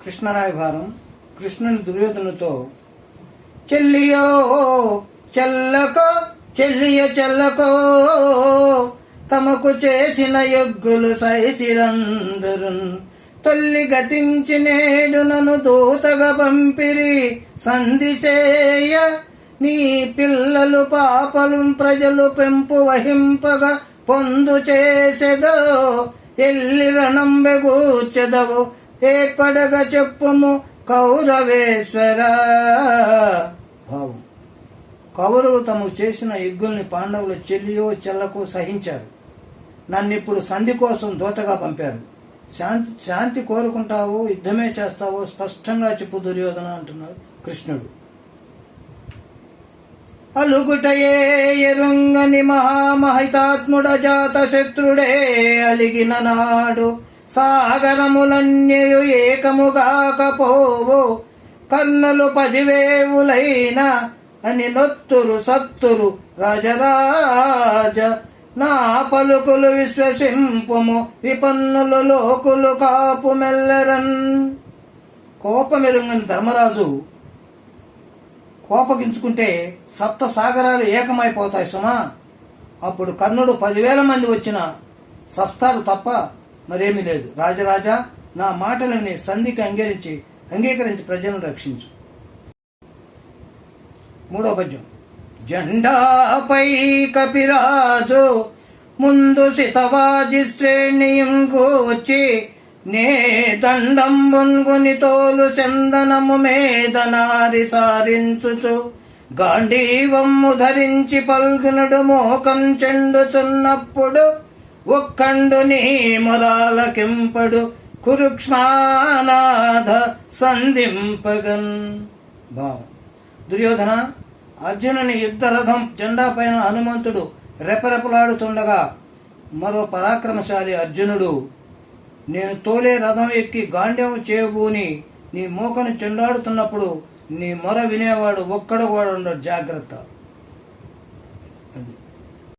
కృష్ణరాయభారం కృష్ణుని దుర్యోధనుతో చెల్లియో చెల్లకో చెల్లకో తమకు చేసిన యొగ్గులు సైసిరందరున్ తొల్లి గతించి నేడు నన్ను దూతగా పంపిరి సంధిసేయ నీ పిల్లలు పాపలు ప్రజలు పెంపు వహింపగా పొందు చేసెదో ఎల్లి రణంబెగూర్చెదవు ఏర్పడగా చెప్పుము కౌరవేశ్వర. భావం: కౌరవులు తమకు చేసిన యుగ్గుల్ని పాండవులు చెల్లియో చెల్లకు సహించారు. నన్నిప్పుడు సంధి కోసం దూతగా పంపారు. శాంతి కోరుకుంటావో యుద్ధమే చేస్తావో స్పష్టంగా చెప్పు దుర్యోధన అంటున్నాడు కృష్ణుడు. అలుగుటయే ఎరుంగని మహామహితాత్ముడ జాత శత్రుడే అలిగిన నాడు సాగరములన్యయు ఏకముగాకపోవు కర్ణులు 10,000 అని నొత్తురు సత్తురు రాజరాజ నా పలుకులు విశ్వసింపుము విపన్నులు లోకులు కాపు మెల్లరన్. కోపమెరుంగని ధర్మరాజు కోపగించుకుంటే 7 సాగరాలు ఏకమైపోతాయి సుమా. అప్పుడు కర్ణుడు 10,000 మంది వచ్చినా సస్తాడు తప్ప మరేమీ లేదు. రాజరాజా, నా మాటలని సంధికి అంగీకరించి ప్రజలను రక్షించు. 3వ పద్యం. జెండాపై కపిరాజు ముందు సితవాజి శ్రేణియం గూర్చి నే దండంబున్గుని తోలు చందనము మేదనారి సారించుచు గాంధీవమ్ము ధరించి పల్గునుడు మోకం చెండుచున్నప్పుడు ఒక్కండు నీ మొరాలకింపడు కురుక్ష్మానాథ సంధింపగన్. భావం: దుర్యోధన, అర్జునుని యుద్ధరథం జెండా పైన హనుమంతుడు రెపరెపలాడుతుండగా మరో పరాక్రమశాలి అర్జునుడు నేను తోలే రథం ఎక్కి గాండ్యం చేయబూని నీ మోకను చెండాడుతున్నప్పుడు నీ మొర వినేవాడు ఒక్కడు కూడా ఉండడు, జాగ్రత్త.